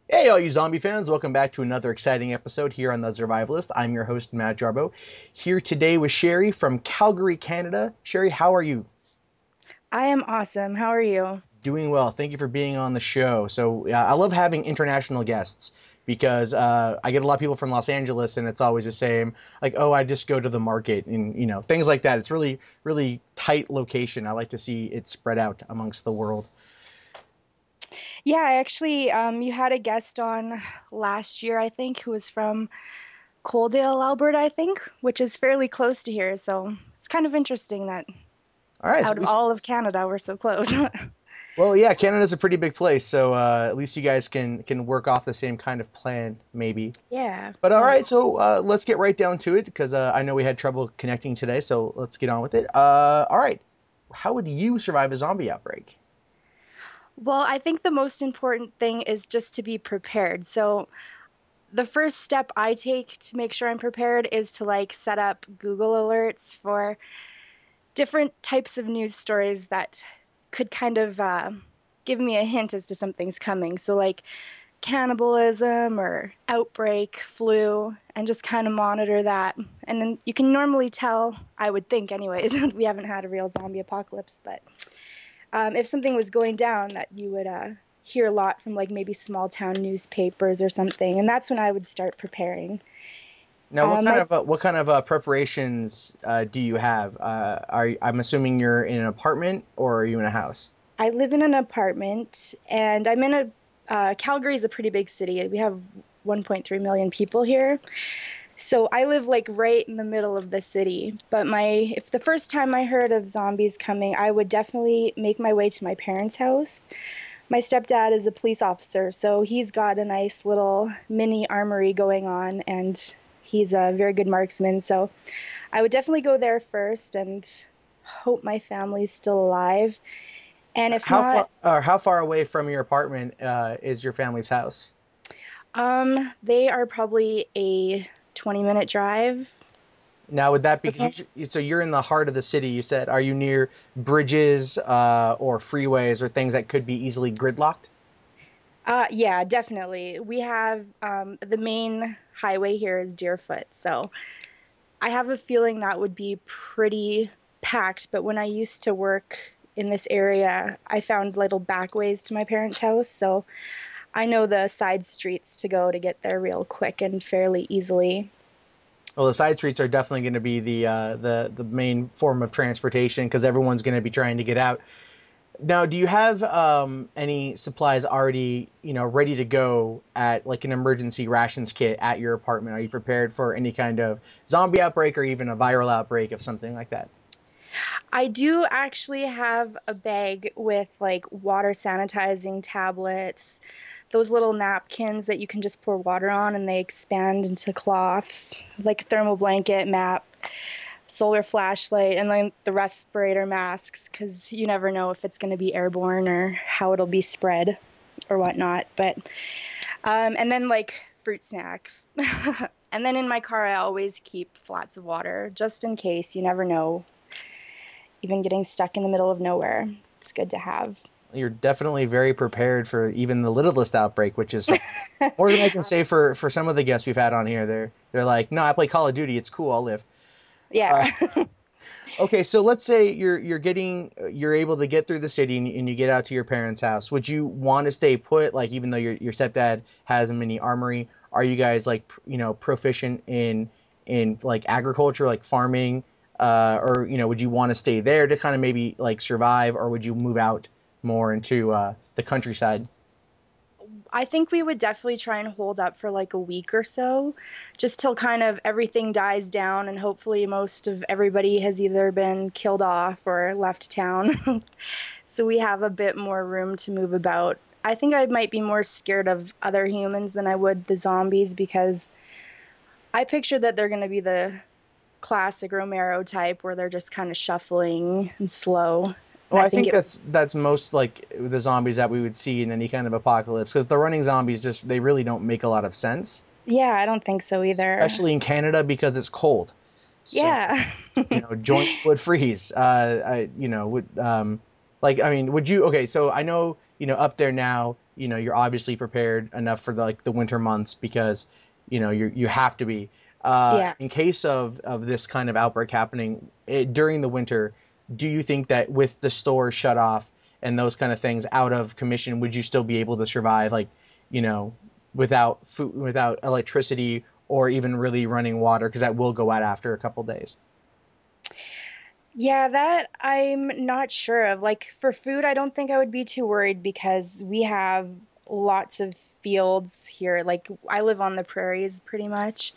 Hey, all you zombie fans, welcome back to another exciting episode here on The Zurvivalist. I'm your host, Matt Jarbo, here today with Cheri from Calgary, Canada. Cheri, how are you? I am awesome. How are you? Doing well. Thank you for being on the show. So, I love having international guests because I get a lot of people from Los Angeles, and it's always the same. Like, oh, I just go to the market, and things like that. It's really, really tight location. I like to see it spread out amongst the world. Yeah, actually, you had a guest on last year, I think, who was from Coaldale, Alberta, I think, which is fairly close to here. So it's kind of interesting that All right, so out at of least all of Canada, we're so close. Well, yeah, Canada's a pretty big place, so at least you guys can work off the same kind of plan, maybe. Yeah, But all yeah. right, so let's get right down to it because I know we had trouble connecting today, so let's get on with it. All right, how would you survive a zombie outbreak? Well, I think the most important thing is just to be prepared. So the first step I take to make sure I'm prepared is to like set up Google alerts for different types of news stories that could kind of give me a hint as to something's coming. So, like cannibalism or outbreak, flu, and just kind of monitor that. And then you can normally tell, I would think, anyways, we haven't had a real zombie apocalypse, but if something was going down, that you would hear a lot from like maybe small town newspapers or something. And that's when I would start preparing. Now, My what kind of preparations do you have? I'm assuming you're in an apartment or are you in a house? I live in an apartment, and I'm in a Calgary is a pretty big city. We have 1.3 million people here. So I live like right in the middle of the city. But my if the first time I heard of zombies coming, I would definitely make my way to my parents' house. My stepdad is a police officer, so he's got a nice little mini armory going on, and he's a very good marksman. So I would definitely go there first and hope my family's still alive. And if not, How far away from your apartment is your family's house? they are probably a 20-minute drive. Now, would that be Okay. so? You're in the heart of the city. You said, are you near bridges or freeways or things that could be easily gridlocked? Yeah, definitely. We have the main highway here is Deerfoot, so I have a feeling that would be pretty packed. But when I used to work in this area, I found little back ways to my parents' house, so I know the side streets to go to get there real quick and fairly easily. Well, the side streets are definitely going to be the main form of transportation because everyone's going to be trying to get out. Now, do you have any supplies already, ready to go at like an emergency rations kit at your apartment? Are you prepared for any kind of zombie outbreak or even a viral outbreak of something like that? I do actually have a bag with like water sanitizing tablets, those little napkins that you can just pour water on and they expand into cloths, like thermal blanket, map, solar flashlight, and then the respirator masks, because you never know if it's going to be airborne or how it'll be spread or whatnot. But, and then like fruit snacks. And then in my car, I always keep flats of water just in case. You never know, even getting stuck in the middle of nowhere. It's good to have. You're definitely very prepared for even the littlest outbreak, which is more than I can say for some of the guests we've had on here. They're like, no, I play Call of Duty. It's cool. I'll live. Uh, Yeah. okay, so let's say you're able to get through the city and you get out to your parents' house. Would you want to stay put? Like, even though your stepdad has a mini armory, are you guys like proficient in like agriculture, like farming, or would you want to stay there to kind of maybe like survive, or would you move out more into the countryside? I think we would definitely try and hold up for like a week or so, just till kind of everything dies down and hopefully most of everybody has either been killed off or left town. So we have a bit more room to move about. I think I might be more scared of other humans than I would the zombies because I picture that they're going to be the classic Romero type where they're just kind of shuffling and slow. And Well, I I think think it, that's most like the zombies that we would see in any kind of apocalypse, because the running zombies just they really don't make a lot of sense, yeah, I don't think so either. especially in Canada because it's cold. So, Yeah. joints would freeze. I, you know, would like I mean, would you? Okay, so I know up there now, you're obviously prepared enough for the winter months because, you have to be. Yeah. In case of this kind of outbreak happening during the winter, do you think that with the store shut off and those kind of things out of commission, would you still be able to survive, like, you know, without food, without electricity, or even really running water, because that will go out after a couple days? Yeah, that I'm not sure of. Like for food, I don't think I would be too worried because we have lots of fields here. Like I live on the prairies pretty much.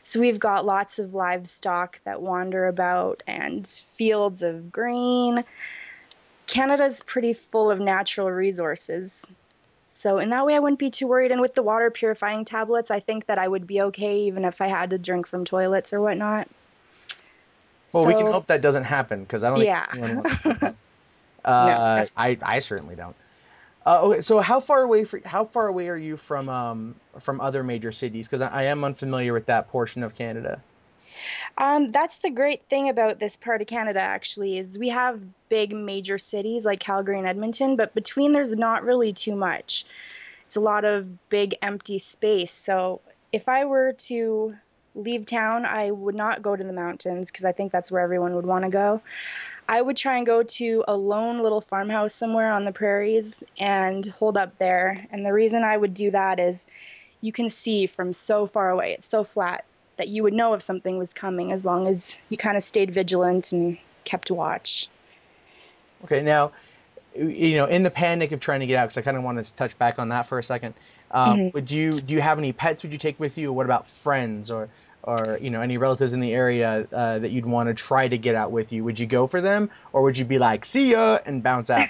So we've got lots of livestock that wander about and fields of grain. Canada's pretty full of natural resources. So in that way, I wouldn't be too worried. And with the water purifying tablets, I think that I would be okay even if I had to drink from toilets or whatnot. Well, we can So hope that doesn't happen because I don't think yeah, anyone wants to do that. no, I certainly don't. Okay, so how far away are you from other major cities? Because I am unfamiliar with that portion of Canada. That's the great thing about this part of Canada, actually, is we have big major cities like Calgary and Edmonton, but between there's not really too much. It's a lot of big empty space. So if I were to leave town, I would not go to the mountains because I think that's where everyone would want to go. I would try and go to a lone little farmhouse somewhere on the prairies and hold up there. And the reason I would do that is you can see from so far away. It's so flat that you would know if something was coming as long as you kind of stayed vigilant and kept watch. Okay, now, in the panic of trying to get out, because I kind of want to touch back on that for a second. Mhm. Do you have any pets? Would you take with you? Or what about friends or any relatives in the area that you'd want to try to get out with you? Would you go for them, or would you be like, "See ya" and bounce out?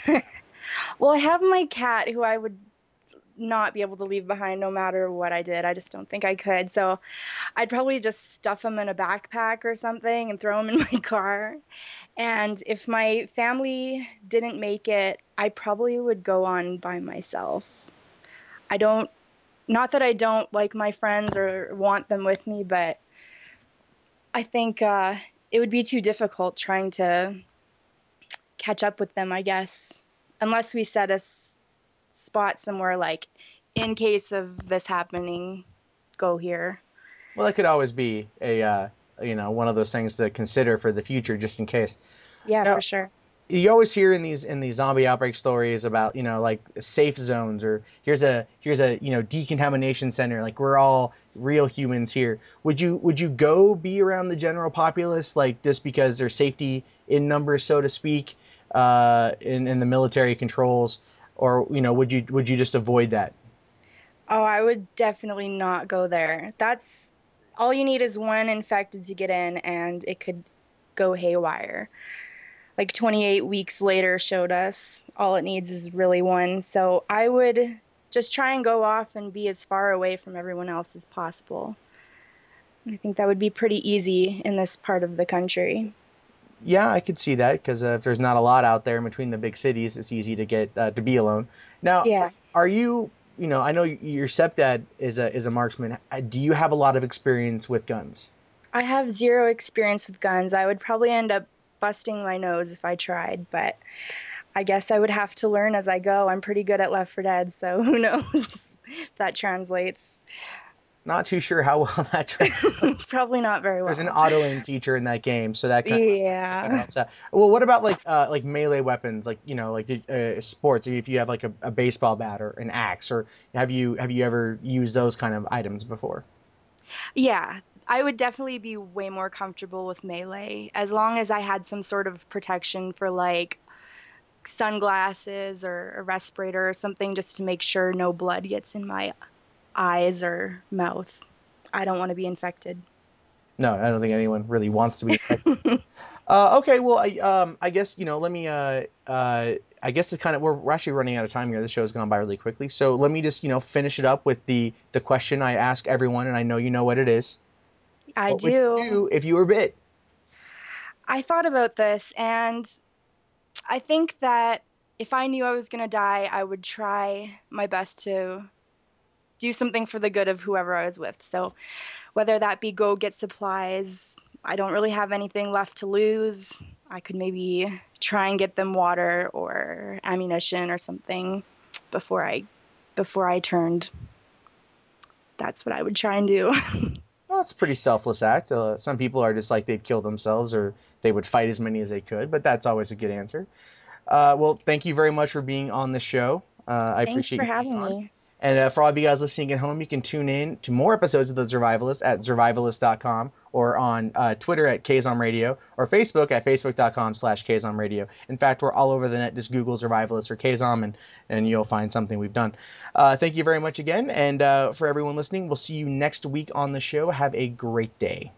Well, I have my cat who I would not be able to leave behind no matter what I did. I just don't think I could. So I'd probably just stuff him in a backpack or something and throw him in my car. And if my family didn't make it, I probably would go on by myself. I don't, not that I don't like my friends or want them with me, but I think it would be too difficult trying to catch up with them, I guess, unless we set a spot somewhere like, in case of this happening, go here. Well, that could always be a one of those things to consider for the future, just in case. Yeah, Now, for sure. you always hear in these zombie outbreak stories about like safe zones, or here's a decontamination center, like we're all real humans here. Would you go be around the general populace, like just because there's safety in numbers, so to speak, in the military controls, or would you just avoid that? Oh, I would definitely not go there. That's all you need is one infected to get in, and it could go haywire. Like 28 weeks later showed us all it needs is really one. So I would just try and go off and be as far away from everyone else as possible. I think that would be pretty easy in this part of the country. Yeah, I could see that because if there's not a lot out there in between the big cities, it's easy to get to be alone. Now, Yeah. are you? I know your stepdad is a marksman. Do you have a lot of experience with guns? I have zero experience with guns. I would probably end up busting my nose if I tried, but I guess I would have to learn as I go. I'm pretty good at Left 4 Dead, so who knows if that translates. Not too sure how well that translates. Probably not very There's an well. auto aim feature in that game, so that kind of Yeah. helps out. Well, what about like melee weapons, like like sports? If you have like a baseball bat or an axe, or have you ever used those kind of items before? Yeah, I would definitely be way more comfortable with melee as long as I had some sort of protection for like sunglasses or a respirator or something just to make sure no blood gets in my eyes or mouth. I don't want to be infected. No, I don't think anyone really wants to be infected. Okay, well, I guess let me I guess it's kind of we're actually running out of time here. The show's gone by really quickly, so let me just finish it up with the question I ask everyone, and I know you know what it is. I What would you do. do if you were bit? I thought about this and I think that if I knew I was going to die, I would try my best to do something for the good of whoever I was with. So whether that be go get supplies, I don't really have anything left to lose. I could maybe try and get them water or ammunition or something. before I turned. That's what I would try and do. Well, it's a pretty selfless act. Some people are just like they'd kill themselves or they would fight as many as they could, but that's always a good answer. Well, thank you very much for being on the show. I Thanks appreciate for you being having on. me. And for all of you guys listening at home, you can tune in to more episodes of The Zurvivalist at zurvivalist.com or on Twitter at KZOM Radio or Facebook at facebook.com/KZOM Radio. In fact, we're all over the net. Just Google Zurvivalist or KZOM and you'll find something we've done. Thank you very much again. And for everyone listening, we'll see you next week on the show. Have a great day.